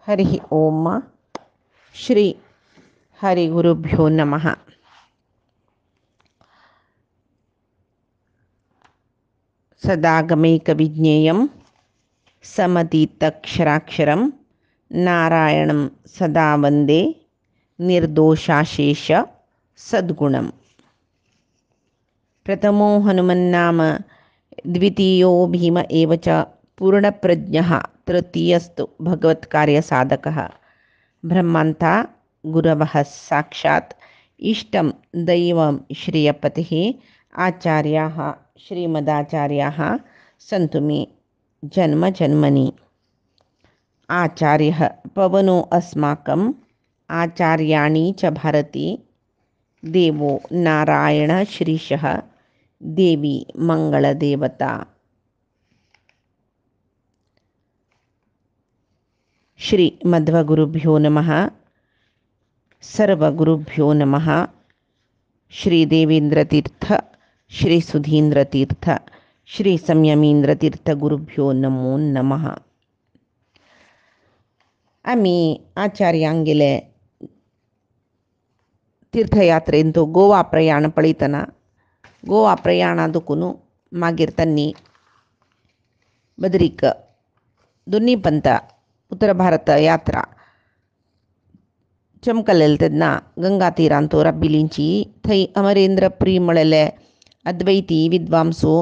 हरि ओम श्री हरिगुरुभ्यो नमः। सदागमैकविज्ञेयं समतीतक्षराक्षरं नारायणं सदा वन्दे निर्दोषाशेष सद्गुणम्। प्रथमो हनुमन्नाम द्वितीयो भीम एव च पूर्णप्रज्ञः तृतीयस्तु भगवत्कार्यसाधकः। ब्रह्मान्ता गुरवः साक्षात् इष्टं दैवं श्रियपतिः आचार्याः श्रीमदाचार्याः सन्तु मे जन्मजन्मनि। आचार्यः पवनो अस्माकम् आचार्याणि च भारती देवो नारायणः श्रीशः देवी मंगलदेवता। श्री मध्वगुरुभ्यो नमः। सर्वगुरुभ्यो नमः। श्री देवेंद्रतीर्थ श्री सुधींद्रतीर्थ श्री संयमींद्रतीर्थ गुरुभ्यो नमो नमः। आम्ही आचार्यांगेले तीर्थयात्रेंतू गोवा प्रयाण पळितना गोवा प्रयाणादकून मागीर तांणी बद्रीक दोनी पंथ उत्तर भारत यात्रा चमकलेले तेन्ना गंगा तीरांतू राबिलींची थंय अमरेंद्र प्री म्हळेले अद्वैती विद्वांसो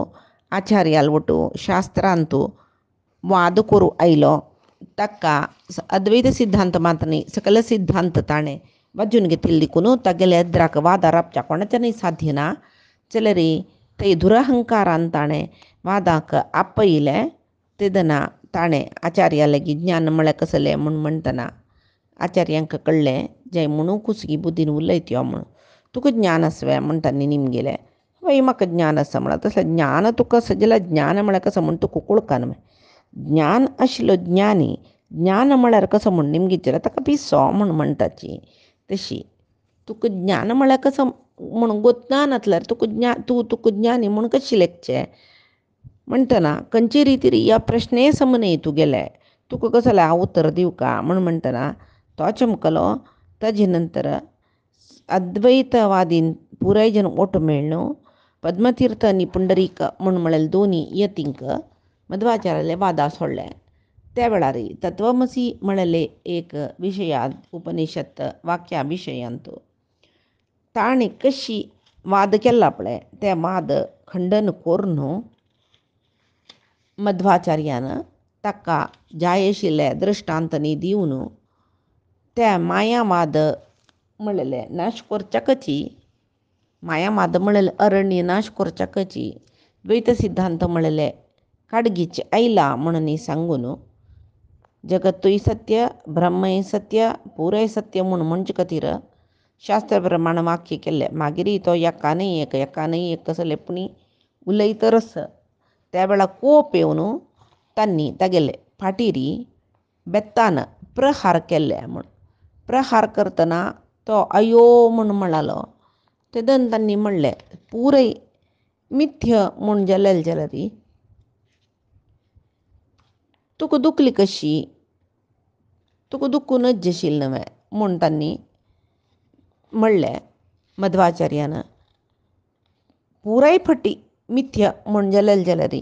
आचार्याल वटू शास्त्रांतू वाद करू आयलो। ताका अद्वैत सिद्धांत मात न्ही सकल सिद्धांत ताणें वाजून घेतिल्ले देखून तागेले एद्राक वाद रावच्या कोणाच्यानय साध्य ना जाल्यार थंय दुरहंकारान ताणें वादाक आपयलें। तेदना ताणें आचार्या लागीं ज्ञान म्हळ्यार कसलें म्हूण म्हणटना आचार्यांक कळ्ळें जे म्हणू कुसगी बुद्दीन उलयत यो म्हूण तुका ज्ञान आसवें म्हणटानी निमगेलें बाई म्हाका ज्ञान आसा म्हणा तसलें ज्ञान तुका आसा जाल्यार ज्ञान म्हळ्यार कसो म्हूण तुका कुळकान ज्ञान आशिल्लो ज्ञानी ज्ञान म्हळ्यार कसो म्हूण निमगेचें ताका पिसो म्हूण म्हणटाची तशी तुका ज्ञान म्हळ्यार कसो म्हूण गोत्ता नासल्यार तुका ज्ञानी म्हूण कशें लेखचें म्हणटना खंयचे रितीर ह्या प्रश्ने समन्वय तुगेले तुका कसो जाल्यार हांव उत्तर दिवं का म्हूण म्हणटना तो चमकलो। ताजे नंतर अद्वैतवादीन पुराय जन ओट मेळ्ळो। पद्मतीर्थ आनी पुंडरीक म्हूण म्हळेले दोनी यतींक मध्वाचार्याले वादा सोडले। त्या वेळार तत्वमसी म्हळेले एक विशयांत उपनिषत् वाक्या विशयांत ताणें कशी वाद केला पळय ते वाद खंडन करून मध्वाचार्यान ताका जाय आशिल्ले दृश्टांतनी दिवन त्या मायावाद म्हळेले नाश करच्या कची मायावाद म्हळेले अरण्य नाश करच्या कची द्वैत सिद्धांत म्हळेले काडगीचे आयला म्हणून सांगून जगतूय सत्य ब्रह्मय सत्य पुराय सत्य म्हूण म्हणजे खातीर शास्त्र प्रमाण वाक्य केल्ले। मागीर तो एकानय एक कसो लेपणी उलयतरच त्या वेळा कोप येवन तांणी तागेले फाटीरी बेत्तान प्रहार केल्ले म्हूण प्रहार करतना तो अयो म्हूण म्हणालो। तेदन तांणी म्हणलें पुराय मिथ्य म्हूण जालें जाल्यार तुका दुखली कशी तुका दुखूनच जाशील न्हय म्हूण तांणी म्हणलें। मध्वाचार्यान पुराय फाटी मिथ्य म्हूण जालें जाल्यार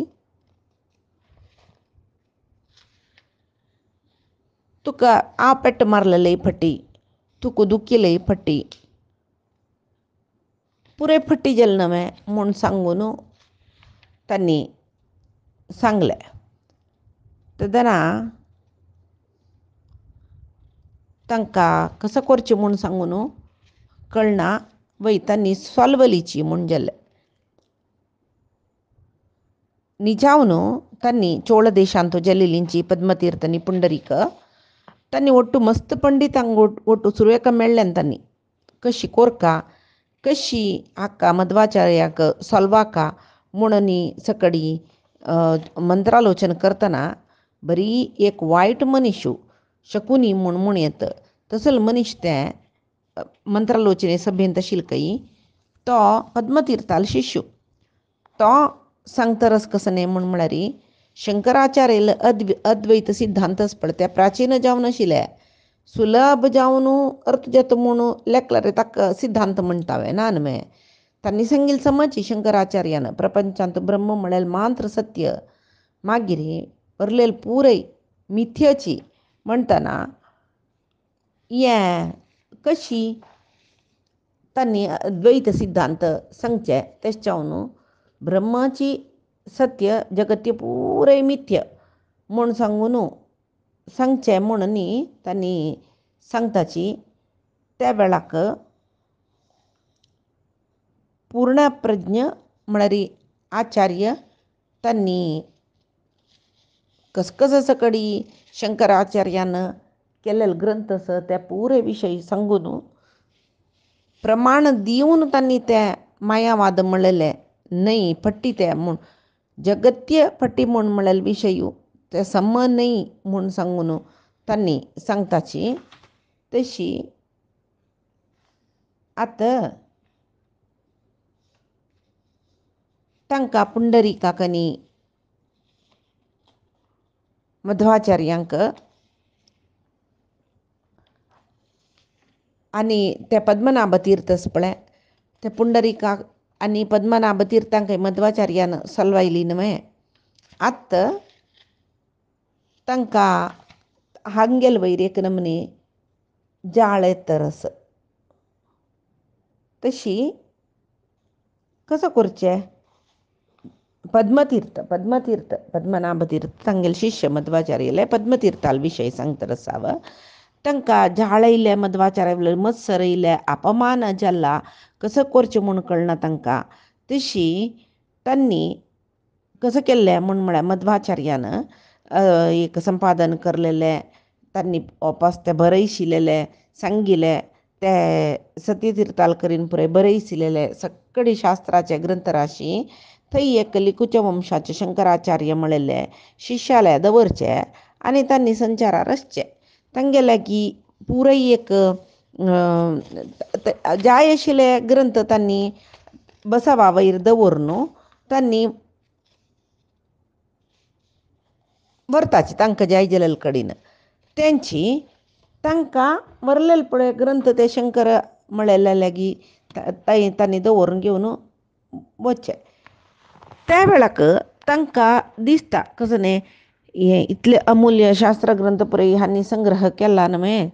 तुका आ पेट्ट मारलेले फाटी तुका दुखिले फाटी पुराय फाटी जालें न्हय म्हूण सांगून तांणी सांगलें। तेदना तांकां कसो करचें म्हूण सांगून कळना वयतांनी सोलवलीची म्हूण जालें। निजावन तांणी चोळ देशांत जलेलींची पद्मतीर्थ आनी पुंडरीक तांणी ಒಟ್ಟು मस्त पंडितांक ಒಟ್ಟು सुरवेक मेळ्ळें तांणी कशी कोरका कशी हाका मध्वाचार्याक सोलवाका म्हणून सकडी मंत्रालोचन करतना बरी एक वायट मनीस शकुनी म्हूण येत तसलो मनीस तें मंत्रालोचने सभेंत आशिल्लो तो पद्मतीर्थाल शिष्य तो सांगतरच कसो न्ही म्हूण म्हळ्यार शंकराचार्य अद्वैत सिद्धांतच पडत्या प्राचीन जावन आशिल्ले सुलभ जावन अर्थ जत म्हणून लेखलारे ताका सिद्धांत म्हणटावे नानमे तांणी सांगिल समज शंकराचार्यान प्रपंचांत ब्रह्म म्हळ्यार मात्र सत्य मागीर अर्लेल पुरय मिथ्यची म्हणटना हें कशी तांणी द्वैत सिद्धांत सांगचे तेच्यावन ब्रह्माची सत्य जगत्य पुरय मिथ्य म्हूण सांगून सांगचे म्हणून तांणी सांगताची त्या वेळाक पूर्ण प्रज्ञ म्हळ्यार आचार्य तांणी कसकस सकडी शंकराचार्यान केलेले ग्रंथ आसा त्या पुरे विशयी सांगून प्रमाण दिवन तांणी ते मायावाद म्हणलेले न्हय पट्टी ते म्हूण जगत्य पट्टी म्हूण म्हणलेले विशय ते सम न्हय म्हूण सांगून तांणी सांगताची तशी आतां तांकां पुंडरिकाक आनी मध्वाचार्यांक आनी ते पद्मनाभ तीर्थ आसा पळय ते पुंडरिकाक आनी पद्मनाभ तीर्थांक मध्वाचार्यान सलवायली न्हय आत्त तांकां हांगेल वयर एक नमनी जाळ तरस तशी कसो करचें पद्मतीर्थ पद्मनाभ तीर्थ तांगेले शिष्य मध्वाचार्य पद्मतीर्थाल विशय सांगता आसाव तांकां झाळयले मध्वाचार्य मत्सर येयले अपमान जाला कसं करचें म्हूण कळना तांकां तशी तांणी कसं केल्लें म्हळ्यार मध्वाचार्यान एक संपादन करलेलें तांणी ओपास ते बरयशिल्लें सांगिल्लें ते सत्यतीर्थालकरीन पुरय बरयशिल्लें सकडी शास्त्राचे ग्रंथराशी थंय एक लिकुच्या वंशाचे शंकराचार्य म्हणलेले शिश्याले दवरचे आनी तांणी संचारार आसचें तांगे लागीं पुरय एक जाय आशिल्ले ग्रंथ तांणी बसवा वयर दवरून तांणी व्हरताचे तांकां जाय जाल्यार कडेन तेंची तांकां व्हरलेले पळय ग्रंथ ते शंकर म्हणलेले लागीं तांणी दवरून घेवन वचचे त्या वेळाक तांकां दिसता कसो न्ही हे इतले अमुल्य शास्त्र ग्रंथ पुरय हांणी संग्रह केला न्हय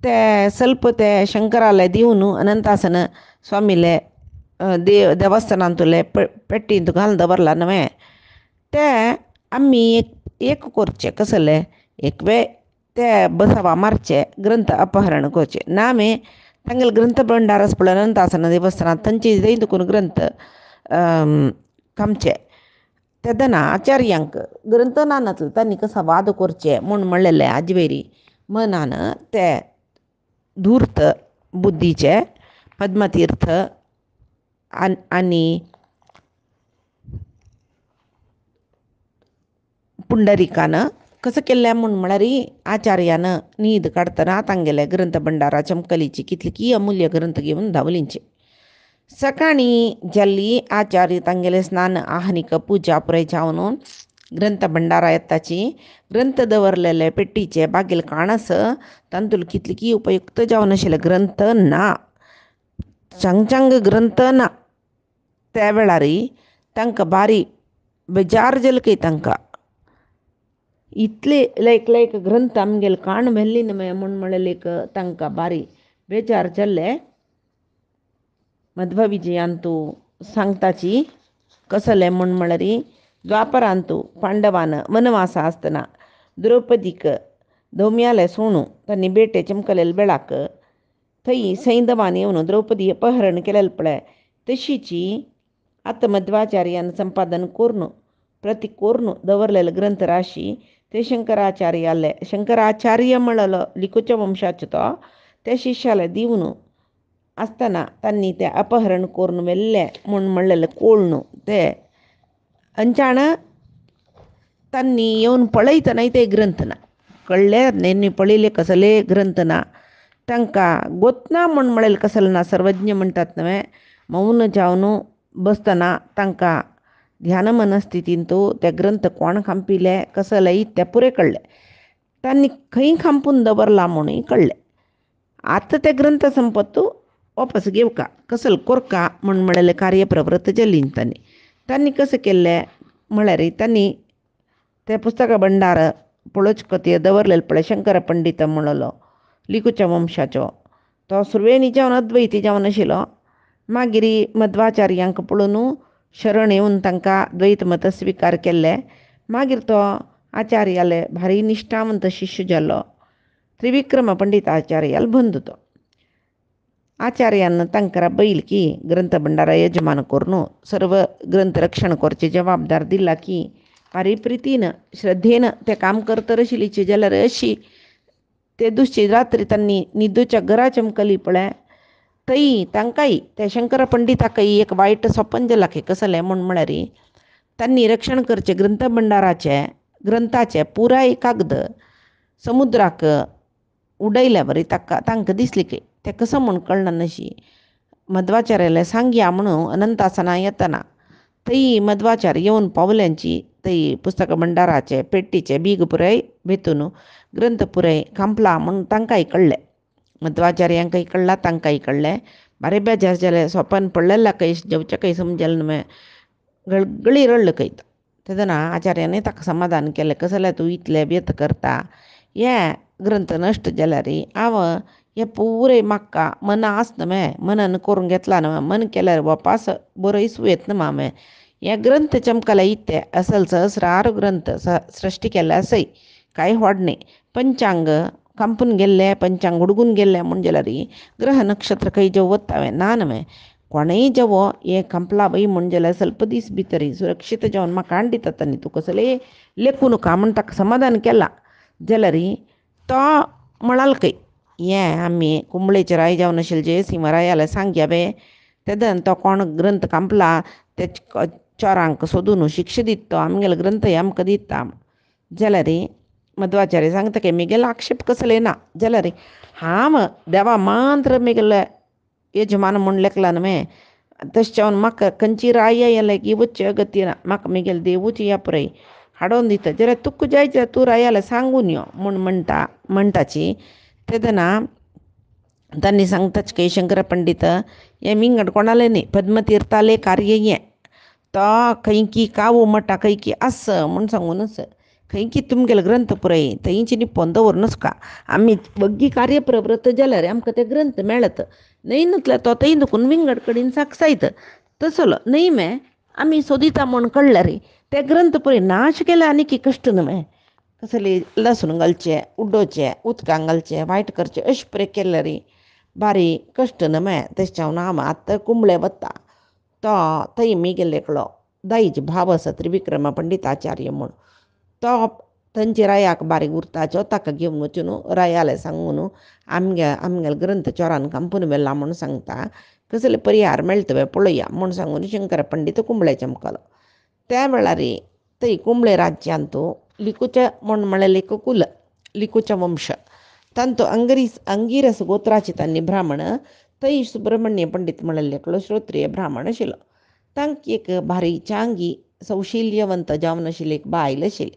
ते स्वल्प ते शंकराले दिवन अनंतासन स्वामीले देवस्थानांतले पेट्टींत घालून दवरला न्हय ते आमी एक करचें कसलें एक वेळ ते बसवा मारचे ग्रंथ अपहरण करचे नामे तांगेले ग्रंथ भंडार आसा पळय अनंतासन देवस्थानांत थंयचे थंय दुखून ग्रंथ कामचे तेदना आचार्यांक ग्रंथ नानातले तांणी कसो वाद करचे म्हूण म्हणलेले आजवेरी मनान ते धूर्त बुद्धीचे पद्मतीर्थ आनी पुंडरिकान कसं केल्लें म्हूण म्हळ्यार आचार्यान न्हीद काडटना तांगेले ग्रंथ भंडारा चमकलीची कितलीकी अमुल्य ग्रंथ घेवन धांवलींचे सकाळी जाल्ली आचार्य तांगेले स्नान आहानीक पुजा पुराय जावन ग्रंथ भंडारा येताची ग्रंथ दवरलेले पेट्टीचे बागेल काणस तांतूल कितलीकी उपयुक्त जावन आशिल्ले ग्रंथ ना चांग ग्रंथ ना त्या वेळार तांकां बारी बेजार जाली तांकां इतले लायक ग्रंथ आमगेले काण व्हेल्ली न्हय म्हूण म्हणलें तांकां बारी बेजार जाल्ले मध्व विजयांतू सांगताची कसलें म्हूण म्हळ्यार द्वापरांतू पांडवान वनवासा आसतना द्रौपदीक धौम्याले सोणू तांणी बेटे चमकलेले बेळाक थंय सैंधवान येवन द्रौपदी अपहरण केलेलें पळय तशीची आतां मध्वाचार्यान संपादन करून प्रती करून दवरलेले ग्रंथ राशी ते शंकराचार्य म्हणलो लिकुच्या वंशाचो तो त्या शिश्याले दिवन आसतना तांणी ते अपहरण करून व्हेल्ले म्हूण म्हणलेले कोळणू ते अंचाण तांणी येवन पळयतना ते ग्रंथ ना कळ्ळे न्ही पळयले कसले ग्रंथ ना तांकां गोतना म्हूण म्हणलेले कसले ना सर्वज्ञ म्हणटात न्हय मौन जावन बसतना तांकां ध्यान मनस्थितीन तो ते ग्रंथ कोण खांपिले कसलंय ते पुरे कळले. त्यांनी खंय खांपून दवरला म्हणूनही कळले. आता ते ग्रंथ संपत्तू वापस घेऊ का कसल कोरका म्हण म्हळेले कार्यप्रवृत्त जल्लीन त्यांनी कसं केले म्हळ्यार त्यांनी ते पुस्तक भंडार पळोवच कथेय दवरलेले पळय शंकर पंडित म्हणलो लिकूच्या वंशाचो तो सुरवेणी जावन अद्वैती जावन आशिल्लो. मागीर मध्वाचार्यांक पळोवन शरण येवन तांकां द्वैत मत स्विकार केल्ले. मागीर तो आचार्याले भारी निश्ठावंत शिश्य जाल्लो. त्रिविक्रम पंडित आचार्याल बंधू तो. आचार्यान तांकां बैल की ग्रंथ भंडारा यजमान करून सर्व ग्रंथ रक्षण करचे जबाबदार दिला की भारी प्रितीन श्रद्धेन ते काम करतर आशिल्लीची जाल्यार अशी ते दुसरी रात्री त्यांनी न्हिदूच्या घरा चमकली पळय थंय तांकांय ते शंकर पंडिताकय एक वायट स्वप्न जालां की कसलें म्हळ्यार त्यांनी रक्षण करचे ग्रंथ भंडाराचे ग्रंथाचे पुराय कागद समुद्राक उडयल्या बरी तांकां दिसली की ते कसं म्हूण कळना नशी. मध्वाचार्याला सांगया म्हणून अनंतासना येतना थंय मध्वाचार्य येवन पावल्यांची थंय पुस्तक भंडाराचे पेट्टीचे बीग पुराय भेतून ग्रंथ पुराय खांपला म्हणून तांकांय कळलें. मध्वाचार्यांकय कळला तांकांय कळलें. बारे बेजार जाले स्वप्न पडलेला कय जेवचें कय समजलें न्हय गळगळी रडलं कय. तेदना आचार्याने ताका समाधान केलें कसलें तूं इतलें व्यथ करता हे ग्रंथ नश्ट जाल्यार हांव हे पुरे म्हाका मन आसना मे मनन करून घेतला न्हय मन केल्यार वापस बरय सुयेत न्हय मे हे ग्रंथ चमकले इत्ते असल सहस्रार ग्रंथ सृष्टी केले असय कांय व्हडणे पंचांग कांपून गेल्ले पंचांग उडगून गेल्ले म्हण जाल्यार ग्रह नक्षत्र खंय जेव वतावे ना न्हय कोणेय जेवो हे कंपला बाई म्हण जाल्यार ಸ್ವಲ್ಪ दीस भितर सुरक्षीत जावन म्हाका हाडटा तांणी तूं कसले लेखून का म्हण ताका समाधान केलां जाल्यार तो म्हणाल खंय हें आमी कुंबळेचे राय जावन आशिल्ले जे सिंहरायाले सांगया बे तेदन तो कोण ग्रंथ कांपला ते चोरांक सोदून शिक्षा दिता तो आमगेलो ग्रंथ आमकां दिता जाल्यार मध्वाचार्य सांगता की म्हगेलो आक्षेप कसले ना जाल्यार हांव देवा मात्र म्हगेले यजमान म्हूण लेखला न्हय तशें जावन म्हाका खंयची राय येयले की वच्चे अगत्य ना म्हाका म्हगेले देवूच या पुराय हाडून दिता जाल्यार तुका जाय जाल्यार तूं रायाले सांगून यो म्हूण म्हणटाची. तेदना तांणी सांगताच की शंकर पंडित हें विंगड कोणालें न्ही पद्मतीर्थाले कार्य हें तो खंय की कावू मटा खंय की आस म्हूण सांगूनच खंय की तुमगेलो ग्रंथ पुराय थंयची निपोवन दवरनूच का आमी बग्गी कार्यप्रवृत्त जाल्यार आमकां ते ग्रंथ मेळत न्हय न्हतल्यार तो थंय दुखून विंगड कडेन साकसायत तसलो न्हय मे आमी सोदिता म्हूण कळल्यार ते ग्रंथ पुराय नाश केले आनी की कश्ट न्हय मे कसले लसूण घालचे उड्डोवचे उदकांत घालचे वायट करचे अशें पुरे केल्यार भारी कश्ट न्हय मे तशें जावन हांव आतां कुंबळे वता तो थंय म्हगेलो एकलो दायज भाव आसा त्रिविक्रम पंडित आचार्य म्हूण तो थंयचे रायाक बारीक उरताचो ताका घेवन वचून रायाले सांगून आमगेलो ग्रंथ चोरान कांपून व्हेला म्हूण सांगता कसले परिहार मेळटवे पळोवया म्हूण सांगून शंकर पंडित कुंबळे चमकलो. त्या वेळार थंय कुंबळे राज्यांत लिकूचे म्हूण म्हळेले एक कुल लिकूच्या वंश तांतो अंगिरस गोत्राचे तांणी ब्राह्मण थंय सुब्रमण्य पंडित म्हळेले एकलो श्रोत्रिय ब्राह्मण आशिल्लो. तांकां एक भारी चांगी सौशिल्यवंत जावन आशिल्ली एक बायल आशिल्ली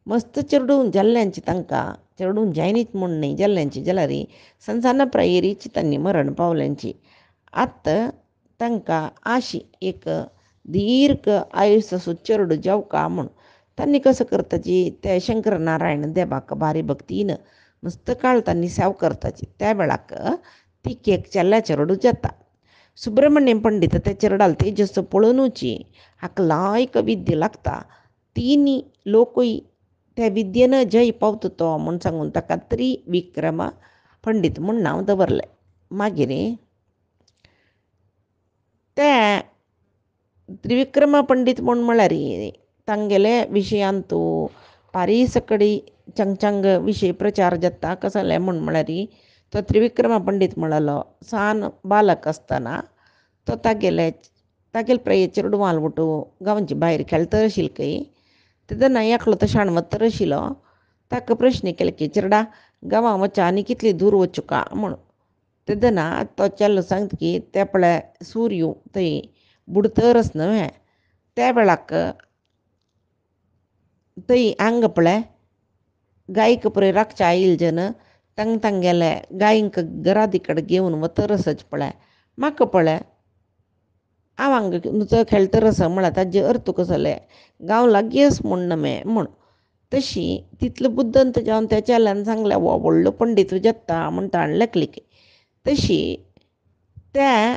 मस्त चेडूं जाल्ल्यांची तांकां चेडूं जायनीत म्हूण न्ही जाल्ल्यांची जाल्यार संसाना प्रायेरीची तांणी मरण पावल्यांची आतां तांकां आशी एक दीर्घ आयुश्य चेडूं जावका म्हूण तांणी कसं करताची ते शंकर नारायण देवाक भारी भक्तीन मस्त काळ तांणी सेवा करताची. त्या वेळाक ती एक चेल्ल्या चेडूं जाता. सुब्रमण्यम पंडित ते चेडूल तेजस पळोवनूची हाका लायक विद्य लागता तिनी लोकूय त्या विद्येन जय पावता तो म्हूण सांगून ताका त्रिविक्रम पंडित म्हूण नांव दवरलें. मागीर ते त्रिविक्रम पंडित म्हूण म्हळ्यार तांगेले विशयांत भारी सकडी चंग विशय प्रचार जाता कसले म्हूण म्हळ्यार तो त्रिविक्रम पंडित म्हणलो सान बालक आसतना तो तागेले प्राय चेडूं आलवटू गांवांची भायर खेळतर आशिल्लो खंय तेदना एकलो तो शाणवत्तर आशिल्लो ताका प्रश्न केलो की चेडा गांवां वचा आनी कितली दूर वचूं का म्हूण तेदना तो चेल्लो सांगता की ते पळय सूर्य थंय बुडतरच न्हय त्या वेळाक थंय हांगा पळय गायक पुरे राखच्या आईल जन तांगेले गायंक घरादी कಡೆ घेवन वतरसच पळय म्हाका पळय हांव हांगा नुचो खेळटरस म्हळ्यार ताजे अर्थ कसले गांव लागींच म्हूण नमे म्हूण तशी तितलो बुद्दंत जावन तेच्याल्यान सांगलें वो व्हडलो पंडीत जेत्ता म्हणटा आनी लेखलिके तशी त्या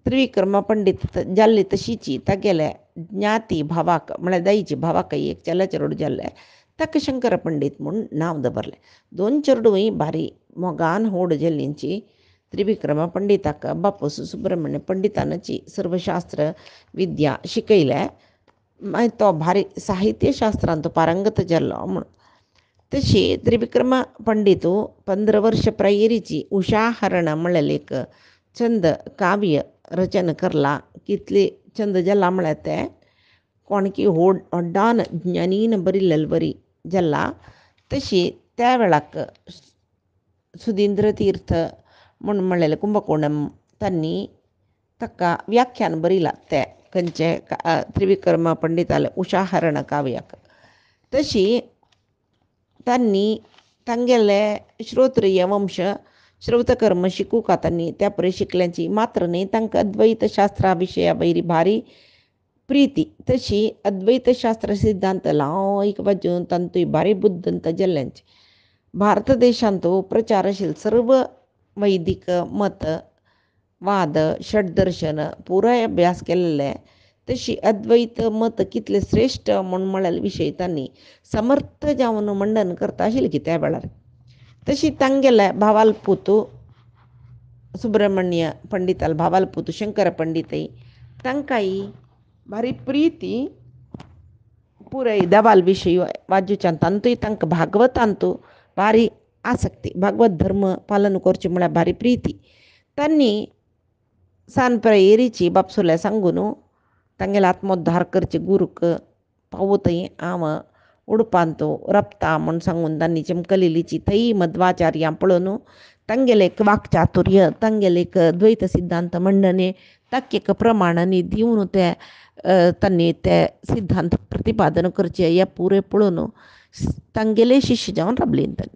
त्रिविक्रमा पंडीत जाल्ली तशीची तागेले ज्ञाती भावाक म्हळ्यार दाईची भावाक एक चेला चेडूं जाल्ले ताका शंकर पंडीत म्हूण नांव दवरलें. दोन चेडूय भारी मोगान होड जेल्लींची त्रिविक्रमा पंडिताक बापूस सुब्रह्मण्य पंडितानाची सर्वशास्त्र विद्या शिकयल्या. मागीर तो भारी साहित्यशास्त्रांत तो पारंगत जाल्लो म्हूण तशी त्रिविक्रमा पंडितू 15 वर्ष प्रायेरीची उषा हरण म्हणलेले एक छंद काव्य रचन करला. कितले छंद जाला म्हळ्यार ते कोणकी व्हड्डान ज्ञानीन बरिल्लें बरी जाला. तशी त्या वेळाक सुधींद्र तीर्थ म्हूण म्हणलेले कुंभकोणम तांणी ताका व्याख्यान बरयलां ते खंयचे त्रिविक्रमा पंडिताले उषा हरण काव्याक. तशी तांणी तांगेले श्रोत्रिय वंश श्रौतकर्म शिकूंक तांणी त्या परी शिकल्यांची मात्र न्ही तांकां अद्वैत शास्त्रा विशया वयरी भारी प्रिती. तशी अद्वैत शास्त्र सिद्धांत लायक वाजून तांतूय भारी बुद्दंत जाल्ल्यांची भारत देशांतू प्रचारशील सर्व वैदिक मत वाद षड्दर्शन पुराय अभ्यास केलेले. तशी अद्वैत मत कितले श्रेष्ठ म्हूण म्हळ्यार विशयी तांणी समर्थ जावन मंडन करता आशिल्ले की त्या वेळार. तशी तांगेले भावाल पुतू सुब्रह्मण्य पंडिताल भावाल पुतू शंकर पंडितय तांकांय भारी प्रिती पुराय देवाल विशयी वाजूच्यान तांतूय तांकां भागवतांतू भारी आसक्ती भागवत धर्म पालन करचें म्हळ्यार भारी प्रिती. तांणी सान प्रेयेरीची बापसुल्या सांगून तांगेले आत्मोद्धार करचे गुरूक पावतय हांव उडपांतू रपता म्हूण सांगून तांणी चमकलेलीची थंय मध्वाचार्यां पळोवन तांगेले एक वाक्चातुर्य तांगेले एक द्वैत सिद्धांत मंडने ताका एक प्रमाणांनी दिवन ते तांणी ते सिद्धांत प्रतिपादन करचे हे पुरे पळोवन तांगेले शिश्य जावन राबलीं तांणी.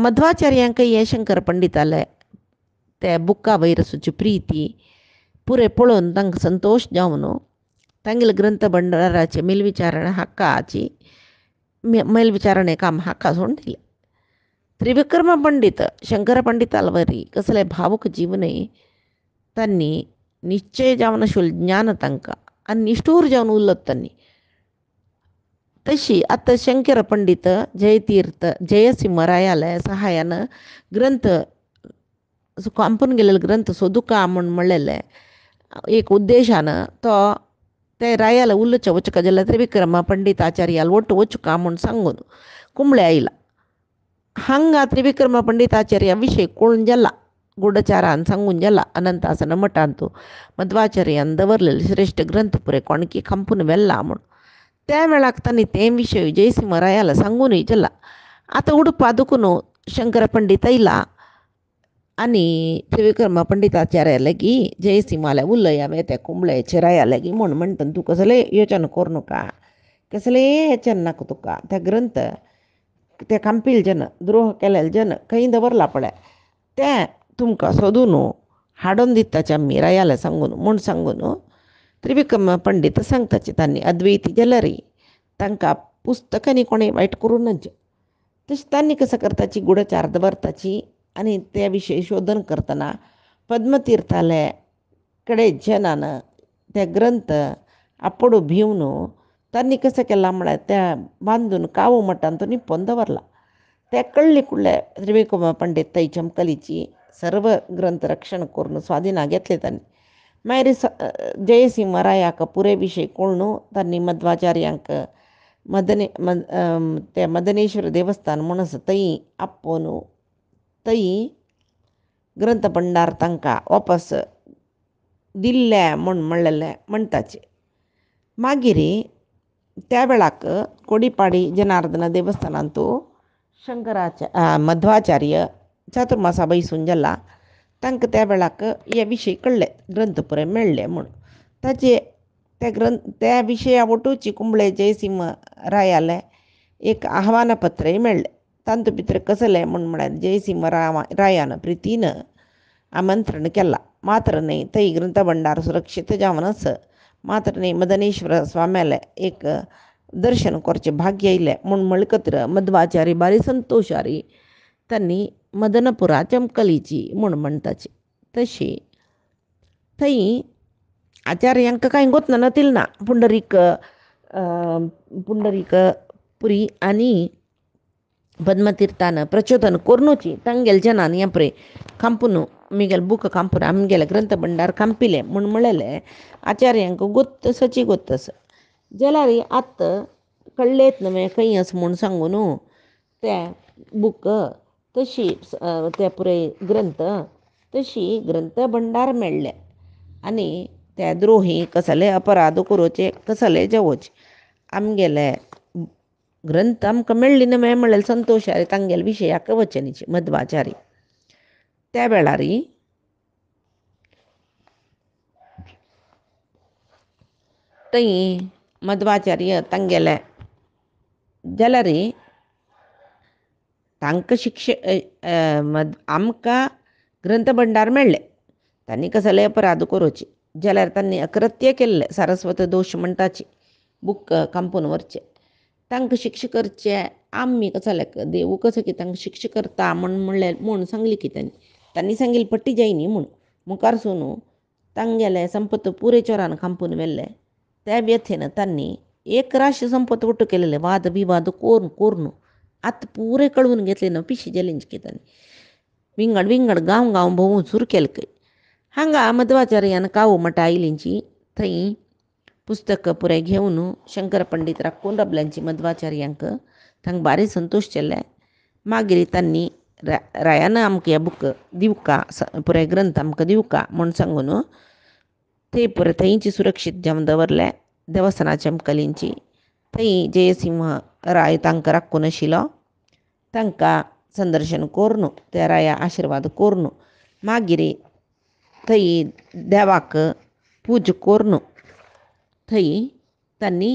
मध्वाचार्यांकय हे शंकर पंडिताले ते बुक्का वयर वचूची प्रिती पुरे पळोवन तांकां संतोश जावन तांगेले ग्रंथ भंडाराचे मेलविचारण हक्काची मेलविचारणे काम हक्का सोडून दिलें. त्रिविक्रमा पंडित शंकर पंडिताल वरी कसले भावूक जीवनय तांणी निश्चय जावन आशिल्लो ज्ञान तांकां आनी निश्ठूर जावन उरलोत तांणी. तशी आतां शंकर पंडित जयतीर्थ जयसिंहरायाले सहाय्यान ग्रंथ कांपून गेलेले ग्रंथ सोदुका म्हूण म्हणलेले एक उद्देशान तो ते रायाला उल्लचे वचका जाल्यार त्रिविक्रमा पंडित आचार्याल ಒಟ್ಟು वचुका म्हूण सांगून कुंबळे आयला. हांगा त्रिविक्रमा पंडिताचार्या विशय कळून जाला गूढचारान सांगून जाला अनंतासन मठांतू मध्वाचार्यान दवरलेले श्रेष्ठ ग्रंथ पुरे कोणकी खांपून व्हेल्ला म्हूण त्या वेळाक तांणी ते विशय जयसिंहरायाला सांगूनय जाला. आतां उडपा दुखून शंकर पंडित आयला आनी त्रिविक्रमा पंडिताचार्या लेगी जयसिंहाला उलय हांवें त्या कुंबळेचे राया लेगी म्हूण म्हणटा तूं कसलें योचन करूं नाका कसलें येचन नाका तुका ते ग्रंथ ते कांपील जन द्रोह केलेले जन खंय दवरला पळय तें तुमकां सोदून हाडून दिताचें आमी रायाला सांगून म्हूण सांगून त्रिविक्रमा पंडित सांगताचे तांणी अद्वैती जाल्यारय तांकां पुस्तकांनी कोणें वायट करूं नज. तशें तांणी कसं करताची गूढचार दवरताची आनी त्या विशयी शोधन करतना पद्मतीर्थाले कडेन जनान ते ग्रंथ आपोडू भिवन तांणी कसं केलां म्हळ्यार त्या बांदून कावू मठांत निप्पोन दवरला. ते कळ्ळे कुडले त्रिविक्रमा पंडित थंय चमकलीची सर्व ग्रंथ रक्षण करून स्वादिना घेतले तांणी. मागीर जयसिंहरायाक पुरे विशय कळून तांणी मध्वाचार्यांक ते मदनेश्वर देवस्थान म्हूण आसा थंय आपोवन थंय ग्रंथ भंडार तांकां वापस दिल्ले म्हूण म्हणलेलें म्हणटाचें. मागीर त्या वेळाक कोडीपाडी जनार्दन देवस्थानांतू मध्वाचार्य चातुर्मासा बैसून जाला तांकां त्या वेळाक हे विशय कळ्ळे ग्रंथ पुरे मेळ्ळे म्हूण ताचे त्या विशयावटूची कुंबळे जयसिंह रायाले एक आव्हानपत्रय मेळ्ळें. तांतू भितर कसलें म्हळ्यार जयसिंह रायान प्रितीन आमंत्रण केलां. मात्र न्ही थंय ग्रंथ भंडार सुरक्षीत जावन आस. मात्र न्ही मदनेश्वर स्वाम्याले एक दर्शन करचें भाग्य येयलें म्हूण म्हणकत्र मध्वाचारी बारी संतोशारी तांणी मदनपुरा चमकलीची म्हूण म्हणटाची. तशी थंय आचार्यांक कांय गोतन नतील ना. पुंडरीक पुरी आनी पद्मतीर्थान प्रचोदन कोरनूची तांगेल जनान हें पळय कांपून मिगेल बूक कांपून आमगेले ग्रंथ भंडार कांपिले म्हूण म्हणलेले आचार्यांक गोत्तसची गोत्तस. जाल्यार आत्त कळ्ळेत न्हय खंय आस म्हूण सांगून ते बूक तशी ते पुरे ग्रंथ तशी ग्रंथ भंडार मेळ्ळे. आनी त्या द्रोही कसले अपराध करूचे कसले जावोचे आमगेले ग्रंथ आमकां मेळ्ळी न्हय म्हणल्यार संतोशारी तांगेले विशयाक वचनीची मध्वाचारी. त्या वेळार थंय मध्वाचार्य तांगेले जाल्यार तांकां आमकां ग्रंथ भंडार मेळ्ळे. तांणी कसले अपराध करूचे जाल्यार तांणी अकृत्य केल्ले सारस्वत दोश म्हणटाची बूक कांपून व्हरचे. तांकां शिक्षा करचे आमी कसले देव कसो की तांकां शिक्षा करता म्हूण सांगली की तांणी सांगिल्ली पट्टी जायनी म्हूण. मुखारसून तांगेले संपत पुरे चोरान कांपून व्हेल्ले. त्या व्यथेन तांणी एक राशी संपत वट्ट केलेले वाद विवाद कोरून आतां पुरे कळवून घेतले न्हय पिशी जेलींचे की तांणी विंगड गांव भोंवून सुरू केलें खंय. हांगा मध्वाचार्यान कावो मठ आयलींची थंय पुस्तक पुरे घेवन शंकर पंडीत राखून रबल्यांची मध्वाचार्यांक तांकां बारी संतोश केल्ले. मागीर तांणी रायान आमकां हे बूक दिवका पुरे ग्रंथ आमकां दिवका म्हूण सांगून थंय पुरे थंयची सुरक्षीत जावन दवरले देवस्थाना चमकलींची. थंय जयसिंह राय तांकां राखून आशिल्लो. तांकां संदर्शन कोरून त्या राया आशिर्वाद कोरून मागीर थंय देवाक पूज कोरून थंय तांणी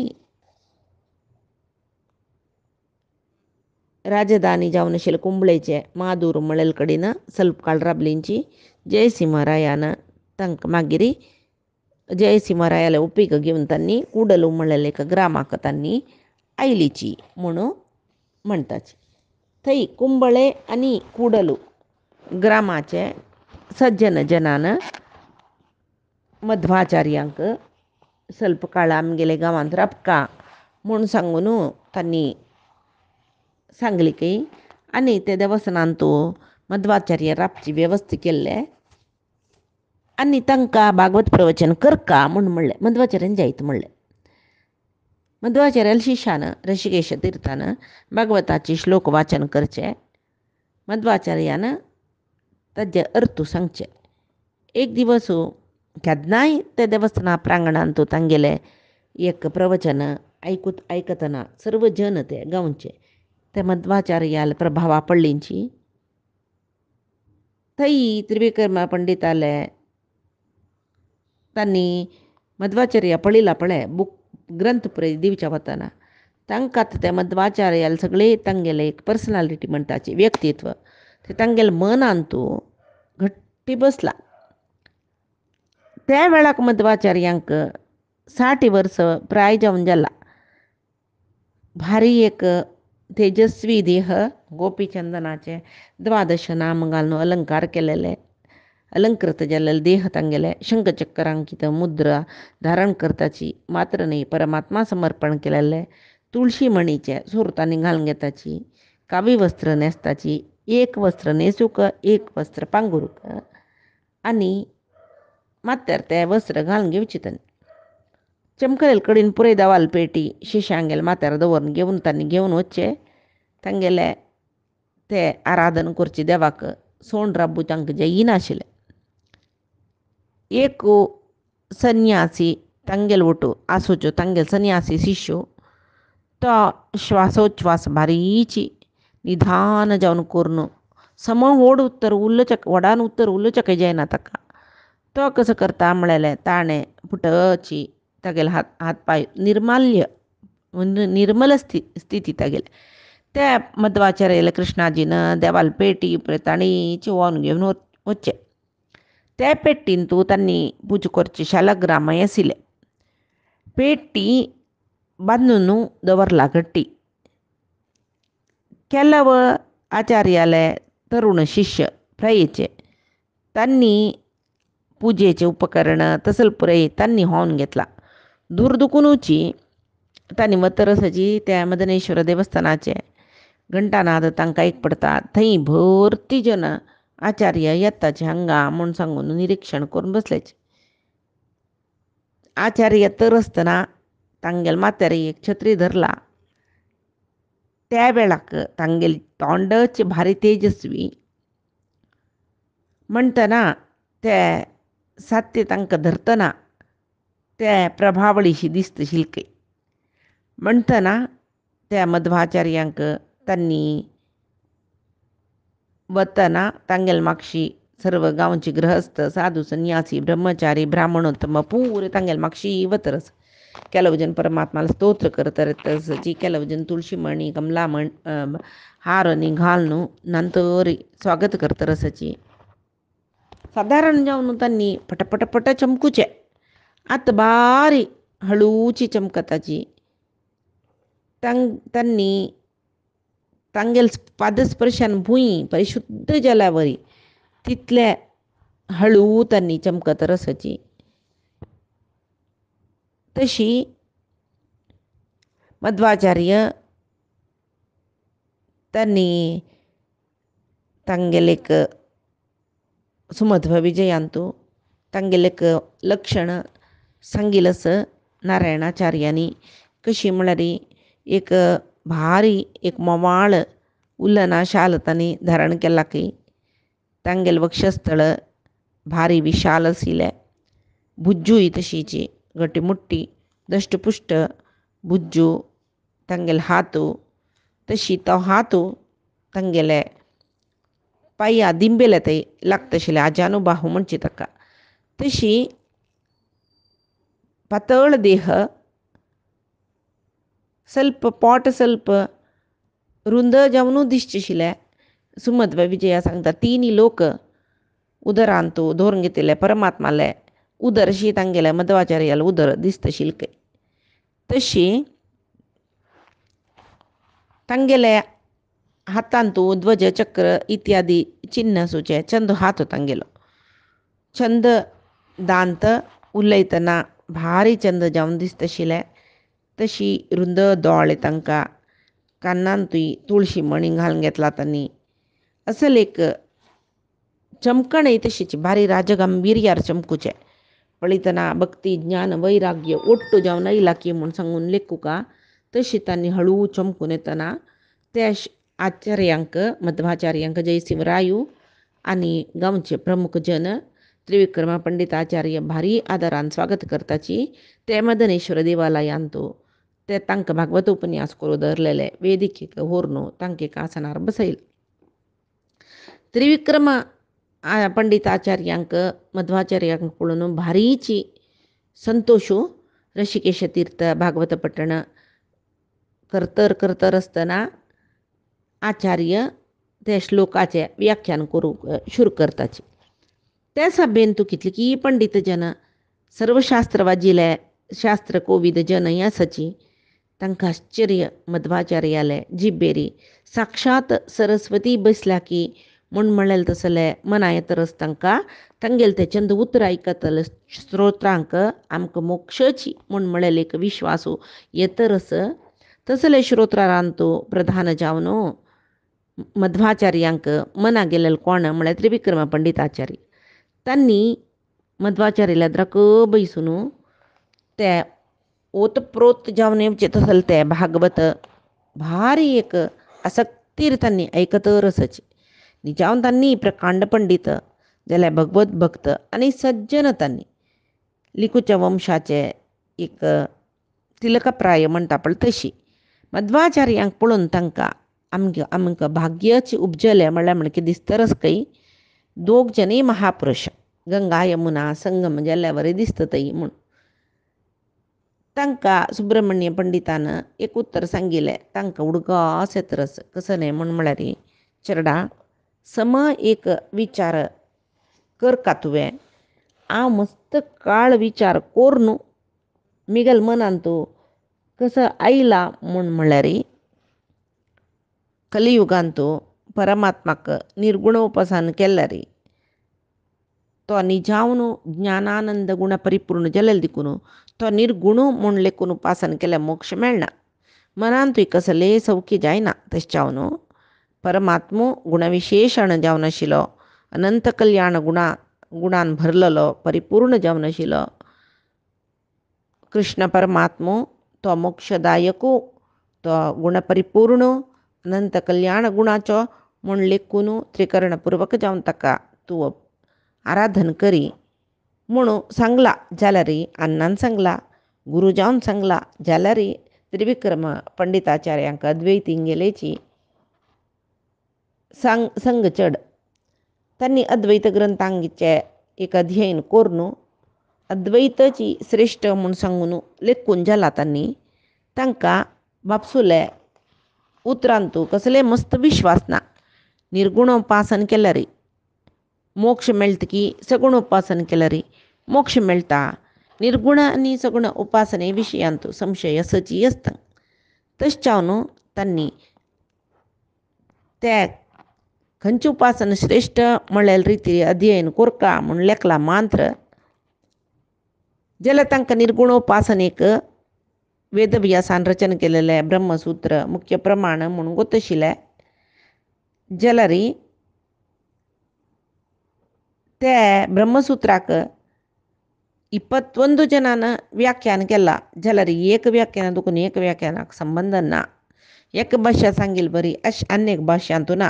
राजधानी जावन आशिल्ले कुंबळेचे मादूर मळेल कडेन ಸ್ವಲ್ಪ काळ राबलींची. जयसिंह रायान तांकां मागीर जयसिंह रायाले उपेग घेवन तांणी कुडलू म्हणलेले एका ग्रामाक तांणी आयलीची म्हूण म्हणटाची. थंय कुंबळे आनी कुडलू ग्रामाचे सज्जन जनान मध्वाचार्यांक ಸ್ವಲ್ಪ काळ आमगेले गांवांत राबका म्हूण सांगून तांणी सांगली की. आनी ते देवस्थानांत मध्वाचार्य राबची वेवस्था केल्ले आनी तांकां भागवत प्रवचन करका म्हूण म्हणलें. मध्वाचार्यान जायत म्हणलें. मध्वाचार्याल शिश्यान ऋषिकेश तीर्थान भागवताची श्लोक वाचन करचें. मध्वाचार्यान ताजे अर्थ सांगचे. एक दिवस केन्नाय ते देवस्थाना प्रांगणांत तांगेले एक प्रवचन आयकतना सर्व जन ते गांवचे ते मध्वाचार्याल प्रभावा पडलींची. थंय त्रिविक्रम पंडिताले तांणी मध्वाचार्य पळयला पळय बूक ग्रंथ पुरे दिवच्या वतना तांकां ते मध्वाचार्याल सगळे तांगेले एक पर्सनालिटी म्हणटाची व्यक्तित्व ते तांगेले मनांत घट्टी बसला. त्या वेळाक मध्वाचार्यांक 60 वर्सां प्राय जावन जाला. भारी एक तेजस्वी देह गोपीचंदनाचे 12 नाम घालून अलंकार केलेले अलंकृत जाल्ले देह तांगेले शंखचक्रांकित मुद्रा धारण करताची. मात्र न्ही परमात्मा समर्पण केलेले तुळशी मणीचे सुरतांनी घालून घेताची. कावी वस्त्र न्हेसताची. एक वस्त्र न्हेसूक एक वस्त्र पांघरूक आनी मात्यार ते वस्त्र घालून घेवची तांणी. चमकलेल कडेन पुरे दवाल पेटी शिश्यांगेले माथ्यार दवरून घेवन वचचे. तांगेले ते आराधन करचे देवाक सोंड राबू तांकां जायनाशिल्लें. एक सन्यासी तांगेले वटू आसूच्यो तांगेले सन्यासी शिश्यो तो श्वासोच्छ्वास बारीची निधान जावन करून व्हडान उत्तर उलोवचें जायना ताका. तो कसो करता म्हणलें ताणें फुटची तागेले हातपाय निर्माल्य म्हणजे निर्मल स्थिती तागेले. त्या मध्वाचार्याला कृष्णाजीनं देवाला पेटी ताणी चिवून घेऊन वच्चे. त्या पेट्टीन तू त्यांनी पूजा करची शालग्रामय आसिले. पेटी बांधून दवरला गट्टी. ಕೆಲವ आचार्याले तरुण शिष्य प्रयेचे त्यांनी पूजेचे उपकरण तसल पुरे त्यांनी होऊन घेतला. दूरदुकुनूची त्यांनी मतरसाची त्या मदनेश्वर देवस्थानाचे घंटानाद तांकां एक पडता. थंय भरती जन आचार्य येताचे हांगा म्हूण सांगून निरीक्षण करून बसल्याचे. आचार्य तरसतना तांगेल म्हातारी एक छत्री धरला. त्या वेळाक तांगेली तोंडच भारी तेजस्वी म्हणतना ते सात्य तांकां धरतना ते प्रभावळीशी दिसता शिलके. म्हणतना त्या मध्वाचार्यांक त्यांनी वतना तांगेल मागशी सर्व गांवची गृहस्थ साधू संन्यासी ब्रह्मचारी ब्राह्मणोत्तम पूरे तांगेल मागशी वतरस. ಕೆಲವು ಜನ ಪರಮಾತ್ಮನ ಸ್ತೋತ್ರ करತಾರೆ तसची. ಕೆಲವು ಜನ ತುಳಸಿ मणी कमला हारनी घालून नंतरी स्वागत करतात असची. साधारण जाऊन त्यांनी पटपटपट चमकूचे. आत बारी हळूची चमकताची. त्यांनी तांगेल पादस्पर्शान भुई परिशुद्ध जलावरी तिथल्या हळू त्यांनी चमकत रसची. तशी मध्वाचार्य त्यांनी तांगेलेक सुमध्व विजयांतू तांगेलेक लक्षण सांगिलस नारायणाचार्यांनी. कशी म्हळ्यार एक भारी एक मोवाळ उलना शाल तांणी धारण केला की तांगेल वक्षस्थळ भारी विशाल आशिल्ले. भुज्जूय तशीची गटीमुट्टी दष्टपुष्ट भुज्जू. तांगेल हातू तशी तो हातू तांगेले पाया दिंबेले ते लागतशिल्ले आजानुबाहू म्हणची ताका. तशी पातळ देह ಸ್ವಲ್ಪ पोट ಸ್ವಲ್ಪ रुंद जावनू दिसचेशिल्ले. सुमध्व विजया सांगता तिनी लोक उदरांतू धरून घेतिल्ले परमात्माले उदरशी तांगेले मध्वाचार्याला उदर दिसता शिलके. तशी तांगेले हातांतू ध्वज चक्र इत्यादी चिन्ह सुचे चंद हात तांगेलो. चंद दांत उलयतना भारी चंद जावन दिसतशिल्ले. तशी रुंद दोळे तांकां. कानांतूय तुळशी मणी घालून घेतला तांणी. असल एक चमकणय तशीची भारी राजगांभीर्यार चमकुचे. पळयतना भक्ती ज्ञान वैराग्य ಒಟ್ಟು जावन आयला की म्हूण सांगून लेखुका. तशी तांणी हळू चमकून येतना त्या आचार्यांक मध्वाचार्यांक जयसिंहरायू आनी गांवचे प्रमुख जन त्रिविक्रमा पंडित आचार्य भारी आदरान स्वागत करताची. ते मदनेश्वर देवालयांतू ते तांकां भागवत उपन्यास करू धरलेले वेदिकेक व्हरून तांकां एका आसनार बसयले. त्रिविक्रमा पंडित आचार्यांक मध्वाचार्यांक पळोवन भारीची संतोषू. ऋषिकेश तीर्थ भागवत पठण करतर आसतना आचार्य ते श्लोकाचे व्याख्यान करूंक शुरू करताचे. त्या सभेन तूं कितली की पंडित जन सर्व शास्त्र वाजिले शास्त्र कोविद जन आसाची. तांकां आश्चर्य मध्वाचार्याले जिबेरी साक्षात सरस्वती बसल्या की म्हूण म्हणलें तसले मना येतरच तांकां तांगेले ते चंद उतर आयकतले श्रोत्रांक आमकां मोक्षची म्हूण म्हणलेले एक विश्वासू येतरच. तसले श्रोत्रांतू प्रधान जावन मध्वाचार्यांक मना गेलेले कोण म्हळ्यार त्रिविक्रमा पंडित आचार्य. तांणी मध्वाचार्याला द्राक बैसून ते ओतप्रोत जावन येवचे तसले ते भागवत भारी एक आसक्तीर तांणी आयकतरच. जावन तांणी प्रकांड पंडित जाल्यार भगवत भक्त आनी सज्जन तांणी लिखूच्या वंशाचे एक तिलकप्राय म्हणटा पळय तशी. मध्वाचार्यांक पळोवन तांकां आमकां भाग्यच उपजलें म्हणल्यार दिसतरच खंय. दोग जनी महापुरुश गंगा यमुना संगम जाल्ल्या वरी दिसता थंय म्हूण. तांकां सुब्रमण्य पंडितान एक उत्तर सांगिल्लें. तांकां उडगास येतरस कसं न्हय म्हण म्हळ्यार चेडा सम एक विचार कर का तुवें. हांव मस्त काळ विचार कोर न्हू मिगल मनान तूं कसं आयला म्हूण म्हळ्यार कलियुगान तूं परमात्माक निर्गुण उपासन केल्यार तो निजावन ज्ञानानंद गुण परिपूर्ण जालेले देखून तो निर्गुण म्हूण लेखून उपासन केल्यार मोक्ष मेळना. मनान तुवें कसले सौख्य जायना. तशें न्हू परमात्मो गुणविशेशण जावन आशिल्लो अनंत कल्याण गुणान भरलेलो परिपूर्ण जावन आशिल्लो कृष्ण परमात्मो तो मोक्षदायकू तो गुणपरिपूर्ण अनंत कल्याण गुणाचो म्हूण लेखून त्रिकरणपूर्वक जावन ताका तूं आराधन करी म्हणून सांगला जाल्यार अन्नान सांगला गुरू जावन सांगला जाल्यार त्रिविक्रम पंडिताचार्यांक अद्वैत इंगेलेची संग चड. तांणी अद्वैत ग्रंथांचें एक अध्ययन कोरून अद्वैताची श्रेष्ठ म्हूण सांगून लेखून जाला. तांकां बापसुले उतरान तूं कसले मस्त विश्वास ना. निर्गुण उपासन केल्यार मोक्ष मेळटकी सगुण उपासन केल्यार मोक्ष मेळटा. निर्गुण आनी सगुण उपासने विशयांत संशय असची आसता. तशें न्हू तांणी ते खंयचे उपासन श्रेष्ठ म्हणलेले रिती अध्ययन कोरका म्हूण लेखला मंत्र जाल्यार तांकां निर्गुण उपासनेक वेदव्यासान रचन केलेलें ब्रह्मसूत्र मुख्य प्रमाण म्हणून गोतशिल्लें जाल्यार ते ब्रह्मसूत्राक 21 जनान व्याख्यान केलां जाल्यार एक व्याख्यान दुखून एक व्याख्यानाक संबंध ना. एक भाशा सांगिल्ली बरी अनेक भाशांतू ना.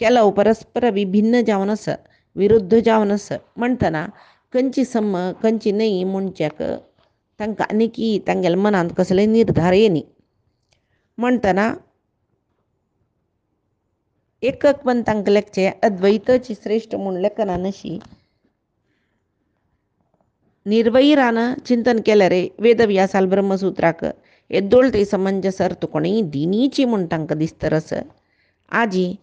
केलो परस्पर विभिन्न जावन आसा विरुद्ध जावन आसा म्हणटना खंयची सम खंयची न्हय म्हणच्याक तांकां आनीकी तांगेल्या मनांत कसले निर्धार येनी म्हणटना एकक पंथांक लेखचे अद्वैताची श्रेष्ठ म्हूण लेखनान अशी निर्वैरान चिंतन केल्यार वेदव्यासाल ब्रह्मसूत्राक येद्दोळ ते समंजस अर्थ कोणीय दिनीची म्हूण तांकां दिसतरस आजी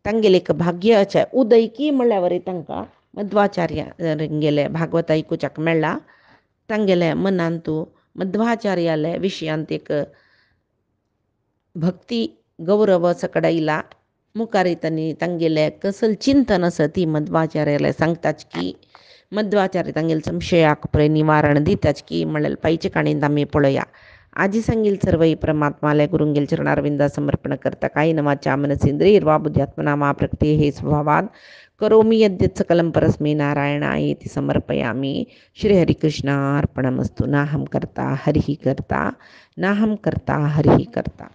तांगेलें एक भाग्याचें उदयकी म्हणल्यार तांकां मध्वाचार्यांगेले भागवत आयकुच्याक मेळ्ळा. तांगेले मनान तूं मध्वाचार्याले विशयांत एक भक्ती गौरव सकड आयला. मुखार तांणी तांगेले कसल चिंतन आसा ती मध्वाचार्याले सांगताच की मध्वाचार्य तांगेले संशयाक पळय निवारण दिताच की म्हणल्यार पायचे काणयेंत आमी पळया. आजी सांगील सर्वई परमात्माले गुरुंगेल चरणारविंदा समर्पण करता. कायेन वाचा मनसेंद्रियर्वा बुद्ध्यात्मना मा प्रकृते हे स्वभावात् करोमि यद्यत् सकलं परस्मै नारायणायेति समर्पयामि. श्रीहरिकृष्णार्पणमस्तु. नाहं कर्ता हरिः कर्ता नाहं कर्ता हरिः कर्ता.